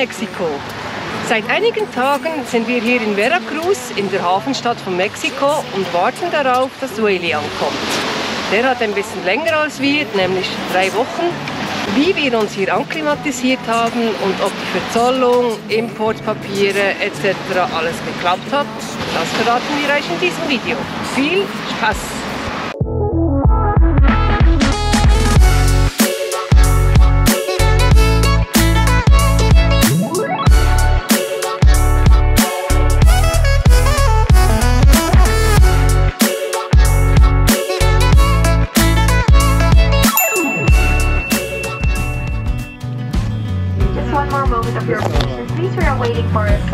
Mexiko. Seit einigen Tagen sind wir hier in Veracruz, in der Hafenstadt von Mexiko, und warten darauf, dass Sueli ankommt. Der hat ein bisschen länger als wir, nämlich 3 Wochen. Wie wir uns hier anklimatisiert haben und ob die Verzollung, Importpapiere etc. alles geklappt hat, das verraten wir euch in diesem Video. Viel Spaß!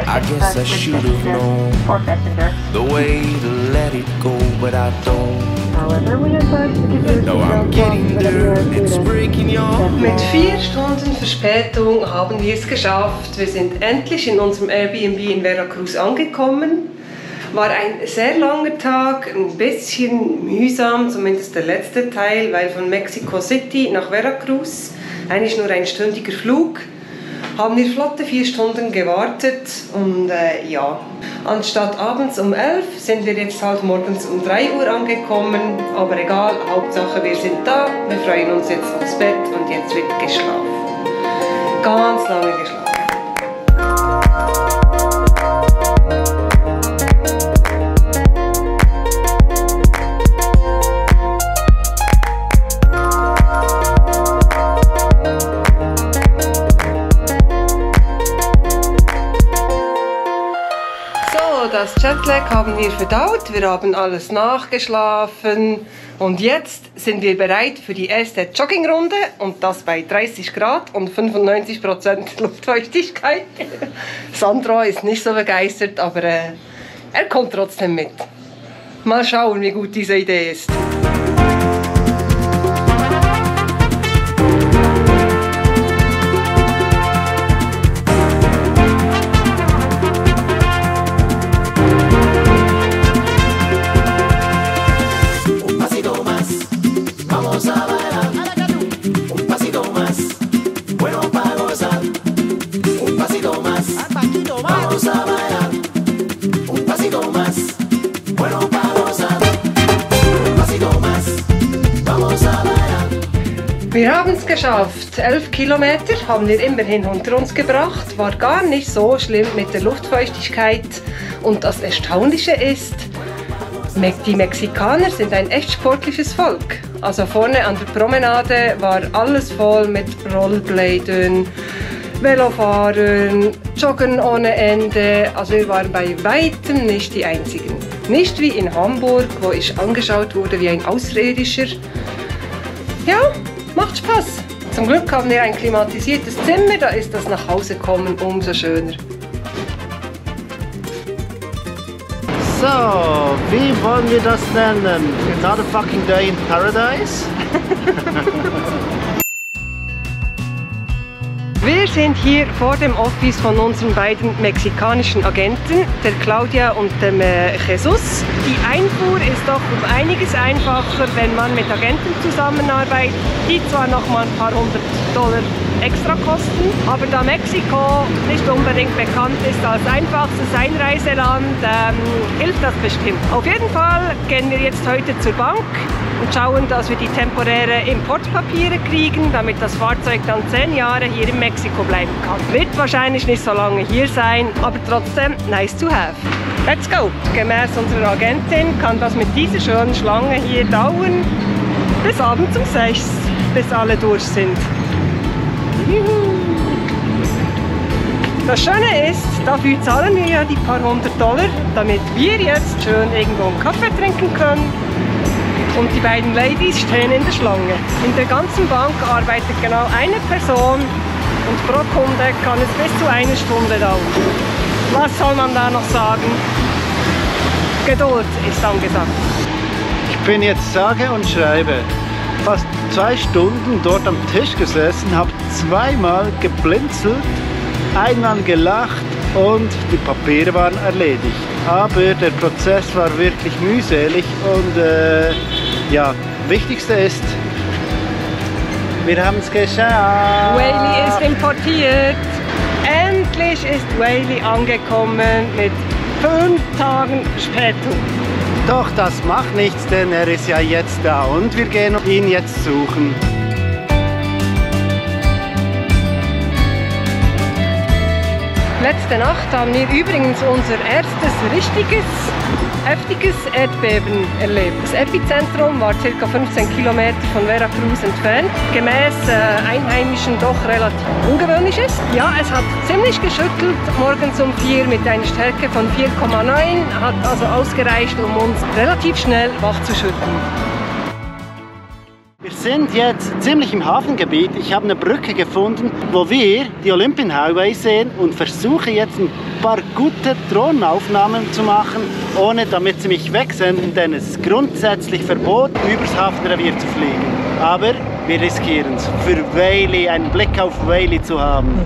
I guess I should have known the way to let it go, but I don't. No, I'm getting there, it's breaking your. Mit 4 Stunden Verspätung haben wir es geschafft. Wir sind endlich in unserem Airbnb in Veracruz angekommen. War ein sehr langer Tag, ein bisschen mühsam, zumindest der letzte Teil, weil von Mexico City nach Veracruz, eigentlich nur ein stündiger Flug, haben wir flotte 4 Stunden gewartet und ja, anstatt abends um 11 sind wir jetzt halt morgens um 3 Uhr angekommen, aber egal, Hauptsache wir sind da, wir freuen uns jetzt aufs Bett und jetzt wird geschlafen. Ganz lange geschlafen. Das Jetlag haben wir verdaut, wir haben alles nachgeschlafen und jetzt sind wir bereit für die erste Joggingrunde und das bei 30 Grad und 95% Luftfeuchtigkeit. Sandro ist nicht so begeistert, aber er kommt trotzdem mit. Mal schauen, wie gut diese Idee ist. Wir haben es geschafft. 11 Kilometer haben wir immerhin hinter uns gebracht. War gar nicht so schlimm mit der Luftfeuchtigkeit. Und das Erstaunliche ist, die Mexikaner sind ein echt sportliches Volk. Also vorne an der Promenade war alles voll mit Rollbladen, Velofahren, Joggen ohne Ende. Also wir waren bei weitem nicht die Einzigen. Nicht wie in Hamburg, wo ich angeschaut wurde wie ein Außerirdischer. Ja, macht Spaß. Zum Glück haben wir ein klimatisiertes Zimmer, da ist das Nachhausekommen umso schöner. So, wie wollen wir das nennen? Another fucking day in paradise? Wir sind hier vor dem Office von unseren beiden mexikanischen Agenten, der Claudia und dem Jesus. Die Einfuhr ist doch um einiges einfacher, wenn man mit Agenten zusammenarbeitet, die zwar noch mal ein paar $100 extra kosten, aber da Mexiko nicht unbedingt bekannt ist als einfachstes Einreiseland, hilft das bestimmt. Auf jeden Fall gehen wir jetzt heute zur Bank und schauen, dass wir die temporäre Importpapiere kriegen, damit das Fahrzeug dann 10 Jahre hier in Mexiko bleiben kann. Wird wahrscheinlich nicht so lange hier sein, aber trotzdem nice to have. Let's go! Gemäß unserer Agentin kann das mit dieser schönen Schlange hier dauern bis abends um 6, bis alle durch sind. Das Schöne ist, dafür zahlen wir ja die paar $100, damit wir jetzt schön irgendwo einen Kaffee trinken können. Und die beiden Ladies stehen in der Schlange. In der ganzen Bank arbeitet genau eine Person und pro Kunde kann es bis zu 1 Stunde dauern. Was soll man da noch sagen? Geduld ist angesagt. Ich bin jetzt sage und schreibe fast 2 Stunden dort am Tisch gesessen, habe 2-mal geblinzelt, einmal gelacht und die Papiere waren erledigt. Aber der Prozess war wirklich mühselig und ja, wichtigste ist, wir haben es geschafft. Sueli ist importiert. Endlich ist Whaley angekommen mit 5 Tagen Verspätung. Doch das macht nichts, denn er ist ja jetzt da und wir gehen ihn jetzt suchen. Letzte Nacht haben wir übrigens unser erstes richtiges, heftiges Erdbeben erlebt. Das Epizentrum war ca. 15 Kilometer von Veracruz entfernt. Gemäß Einheimischen doch relativ ungewöhnlich ist. Ja, es hat ziemlich geschüttelt, morgens um 4 mit einer Stärke von 4,9. Hat also ausgereicht, um uns relativ schnell wach zu schütteln. Wir sind jetzt ziemlich im Hafengebiet. Ich habe eine Brücke gefunden, wo wir die Olympian Highway sehen und versuche jetzt ein paar gute Drohnenaufnahmen zu machen, ohne damit sie mich wegsenden, denn es ist grundsätzlich verboten, übers Hafenrevier zu fliegen. Aber wir riskieren es, für Whaley, einen Blick auf Whaley zu haben.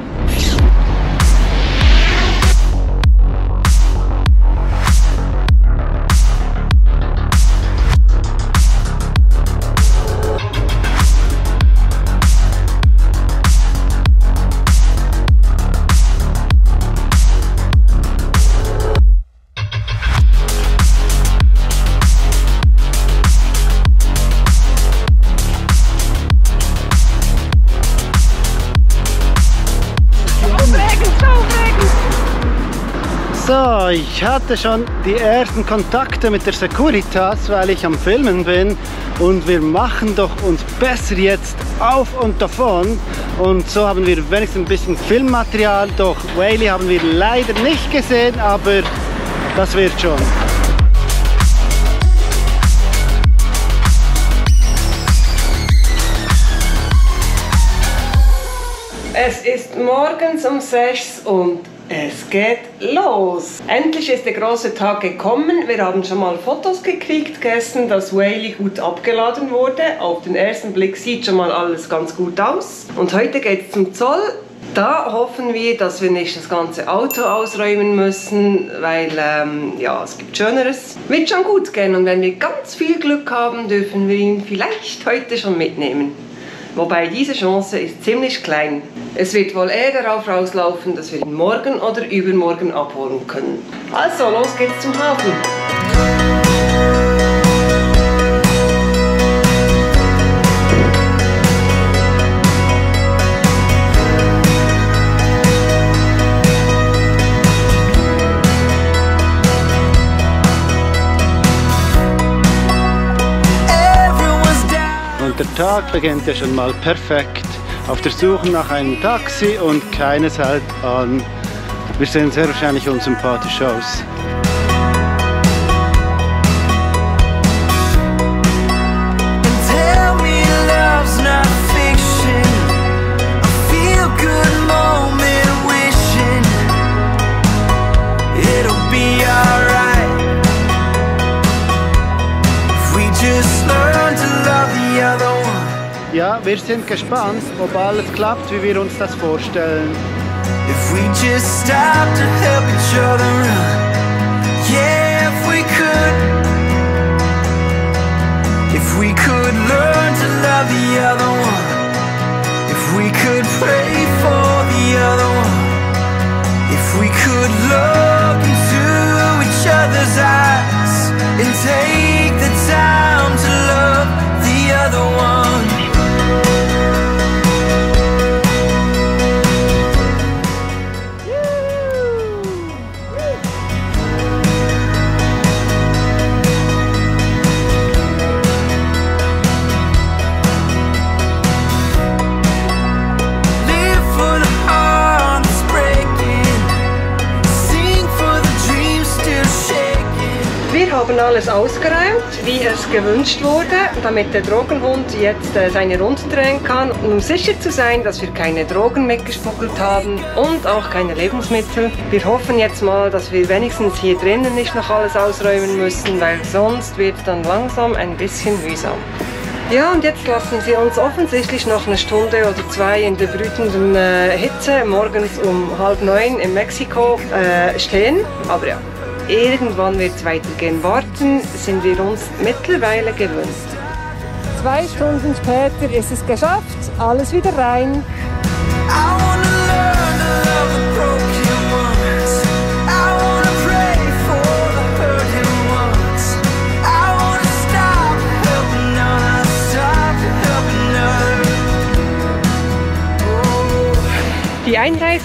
So, ich hatte schon die ersten Kontakte mit der Securitas, weil ich am Filmen bin, und wir machen doch uns besser jetzt auf und davon, und so haben wir wenigstens ein bisschen Filmmaterial. Doch Whaley haben wir leider nicht gesehen, aber das wird schon. Es ist morgens um 6 und es geht los! Endlich ist der große Tag gekommen. Wir haben schon mal Fotos gekriegt gestern, dass Whaley gut abgeladen wurde. Auf den ersten Blick sieht schon mal alles ganz gut aus. Und heute geht es zum Zoll. Da hoffen wir, dass wir nicht das ganze Auto ausräumen müssen, weil ja, es gibt Schöneres. Wird schon gut gehen, und wenn wir ganz viel Glück haben, dürfen wir ihn vielleicht heute schon mitnehmen. Wobei diese Chance ist ziemlich klein. Es wird wohl eher darauf rauslaufen, dass wir ihn morgen oder übermorgen abholen können. Also, los geht's zum Hafen. Und der Tag beginnt ja schon mal perfekt. Auf der Suche nach einem Taxi und keines hält an. Wir sehen sehr wahrscheinlich unsympathisch aus. Ja, wir sind gespannt, ob alles klappt, wie wir uns das vorstellen. If we just stop to help each other run, yeah, if we could learn to love the other one, if we could pray for the other one, if we could look into each other's eyes and take the time to love the other one. Wir haben alles ausgeräumt, wie es gewünscht wurde, damit der Drogenhund jetzt seine Runden drehen kann, um sicher zu sein, dass wir keine Drogen mitgeschmuggelt haben und auch keine Lebensmittel. Wir hoffen jetzt mal, dass wir wenigstens hier drinnen nicht noch alles ausräumen müssen, weil sonst wird es dann langsam ein bisschen mühsam. Ja, und jetzt lassen sie uns offensichtlich noch eine Stunde oder zwei in der brütenden Hitze morgens um 8:30 in Mexiko stehen, aber ja. Irgendwann wird es weitergehen. Warten sind wir uns mittlerweile gewöhnt. 2 Stunden später ist es geschafft. Alles wieder rein. I wanna learn to love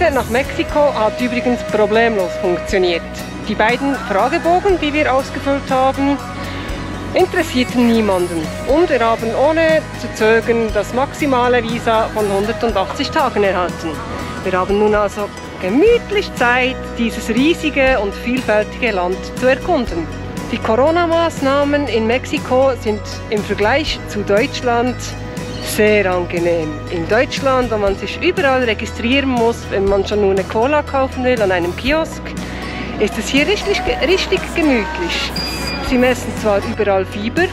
Reise nach Mexiko hat übrigens problemlos funktioniert. Die beiden Fragebogen, die wir ausgefüllt haben, interessierten niemanden. Und wir haben ohne zu zögern das maximale Visa von 180 Tagen erhalten. Wir haben nun also gemütlich Zeit, dieses riesige und vielfältige Land zu erkunden. Die Corona-Maßnahmen in Mexiko sind im Vergleich zu Deutschland sehr angenehm. In Deutschland, wo man sich überall registrieren muss, wenn man schon nur eine Cola kaufen will an einem Kiosk, ist es hier richtig gemütlich. Sie messen zwar überall Fieber,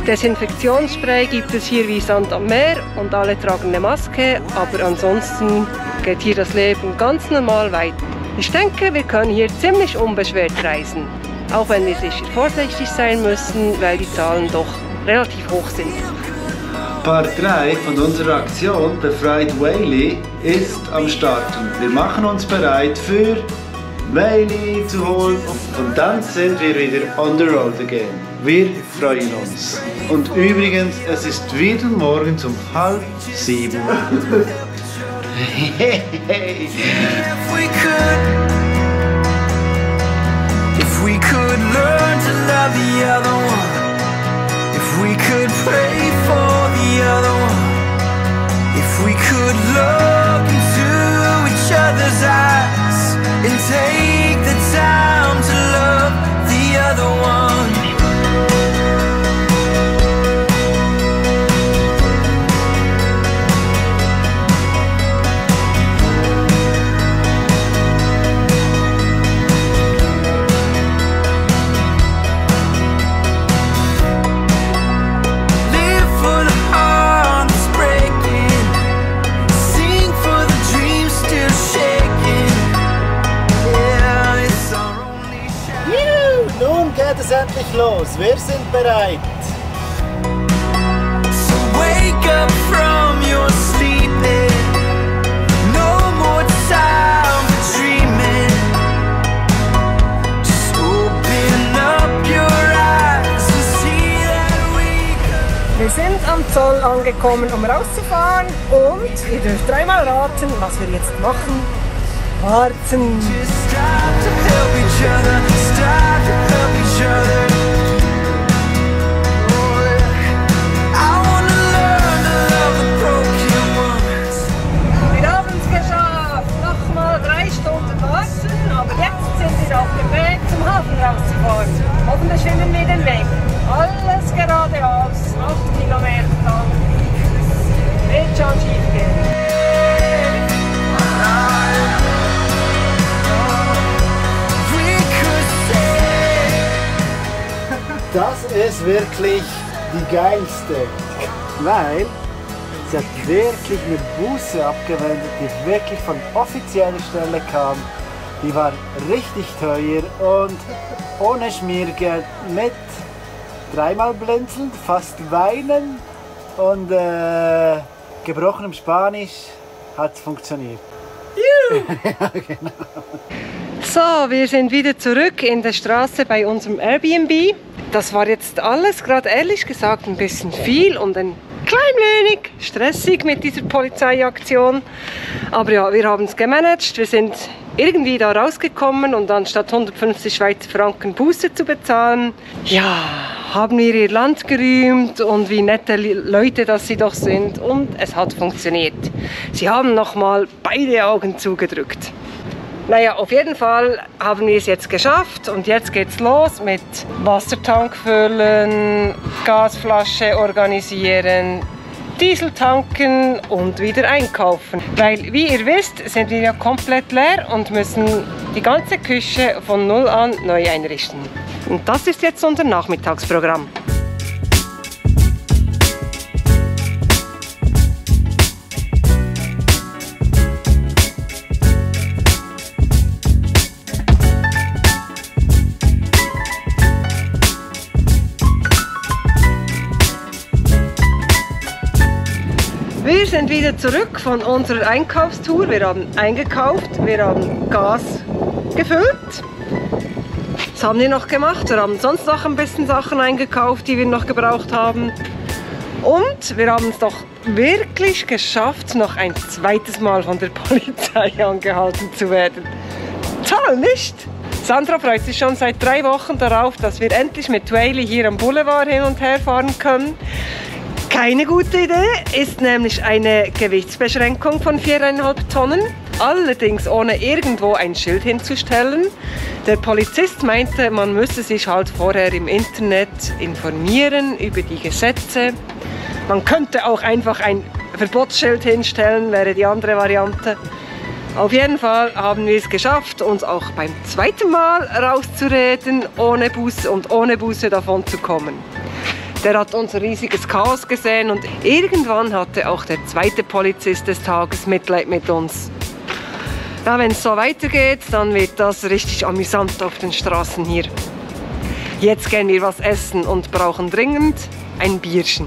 Desinfektionsspray gibt es hier wie Sand am Meer und alle tragen eine Maske, aber ansonsten geht hier das Leben ganz normal weiter. Ich denke, wir können hier ziemlich unbeschwert reisen, auch wenn wir sicher vorsichtig sein müssen, weil die Zahlen doch relativ hoch sind. Part 3 von unserer Aktion Befreit Whaley ist am Starten. Wir machen uns bereit für Whaley zu holen und dann sind wir wieder on the road again. Wir freuen uns. Und übrigens, es ist wieder morgens um 6:30. Hey. If we could learn to love the other one, if we could pray for the other one, if we could look into each other's eyes and take the time to love the other one. Endlich los, wir sind bereit. So wake up from your sleeping, no more time for dreaming. Just open up your eyes and see that we could. Wir sind am Zoll angekommen, um rauszufahren und ihr dürft dreimal raten, was wir jetzt machen. Warten. Just stop to help each other, stop to help each other. Oh, I wanna learn to love the broken ones. Wir haben es geschafft. Nochmal 3 Stunden warten, aber jetzt sind wir auf dem Weg zum Hafen rauszufahren. Hoffentlich finden wir den Weg. Alles geradeaus, 8 Kilometer lang. Wird schon schief gehen. Das ist wirklich die geilste, weil sie hat wirklich eine Buße abgewendet, die wirklich von offizieller Stelle kam. Die war richtig teuer und ohne Schmiergeld, mit 3-mal blinzeln, fast weinen und gebrochenem Spanisch hat es funktioniert. Ja, genau. So, wir sind wieder zurück in der Straße bei unserem Airbnb. Das war jetzt alles, gerade ehrlich gesagt, ein bisschen viel und ein klein wenig stressig mit dieser Polizeiaktion. Aber ja, wir haben es gemanagt. Wir sind irgendwie da rausgekommen und anstatt 150 Schweizer Franken Buße zu bezahlen, ja, haben wir ihr Land gerühmt und wie nette Leute das sie doch sind. Und es hat funktioniert. Sie haben nochmal beide Augen zugedrückt. Naja, auf jeden Fall haben wir es jetzt geschafft und jetzt geht's los mit Wassertank füllen, Gasflasche organisieren, Diesel tanken und wieder einkaufen. Weil, wie ihr wisst, sind wir ja komplett leer und müssen die ganze Küche von null an neu einrichten. Und das ist jetzt unser Nachmittagsprogramm. Wir sind wieder zurück von unserer Einkaufstour. Wir haben eingekauft, wir haben Gas gefüllt. Was haben wir noch gemacht? Wir haben sonst noch ein bisschen Sachen eingekauft, die wir noch gebraucht haben. Und wir haben es doch wirklich geschafft, noch ein zweites Mal von der Polizei angehalten zu werden. Toll, nicht? Sandra freut sich schon seit 3 Wochen darauf, dass wir endlich mit Whaley hier am Boulevard hin und her fahren können. Keine gute Idee, ist nämlich eine Gewichtsbeschränkung von 4,5 Tonnen, allerdings ohne irgendwo ein Schild hinzustellen. Der Polizist meinte, man müsse sich halt vorher im Internet informieren über die Gesetze. Man könnte auch einfach ein Verbotsschild hinstellen, wäre die andere Variante. Auf jeden Fall haben wir es geschafft, uns auch beim zweiten Mal rauszureden, ohne Buße und ohne Buße davon zu kommen. Der hat unser riesiges Chaos gesehen und irgendwann hatte auch der zweite Polizist des Tages Mitleid mit uns. Ja, wenn es so weitergeht, dann wird das richtig amüsant auf den Straßen hier. Jetzt gehen wir was essen und brauchen dringend ein Bierchen.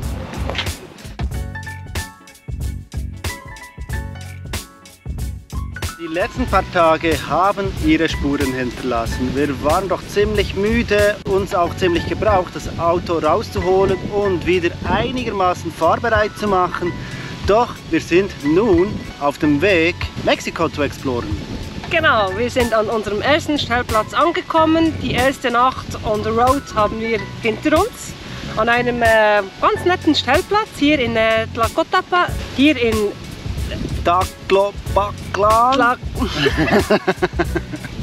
Die letzten paar Tage haben ihre Spuren hinterlassen. Wir waren doch ziemlich müde, uns auch ziemlich gebraucht, das Auto rauszuholen und wieder einigermaßen fahrbereit zu machen. Doch wir sind nun auf dem Weg, Mexiko zu exploren. Genau, wir sind an unserem ersten Stellplatz angekommen. Die erste Nacht on the road haben wir hinter uns. An einem ganz netten Stellplatz hier in Tlacotapa, hier in Tacloban.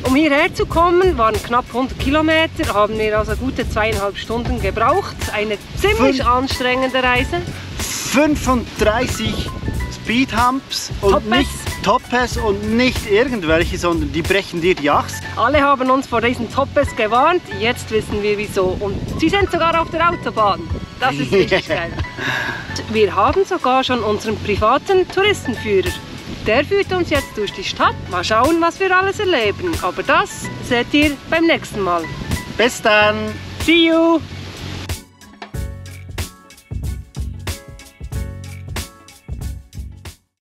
Um hierher zu kommen, waren knapp 100 Kilometer, haben wir also gute 2,5 Stunden gebraucht. Eine ziemlich anstrengende Reise. 35 Speedhumps und nicht Toppes und nicht irgendwelche, sondern die brechen dir die Achse. Alle haben uns vor diesen Toppes gewarnt, jetzt wissen wir wieso. Und sie sind sogar auf der Autobahn. Das ist richtig geil. Wir haben sogar schon unseren privaten Touristenführer. Der führt uns jetzt durch die Stadt. Mal schauen, was wir alles erleben. Aber das seht ihr beim nächsten Mal. Bis dann! See you!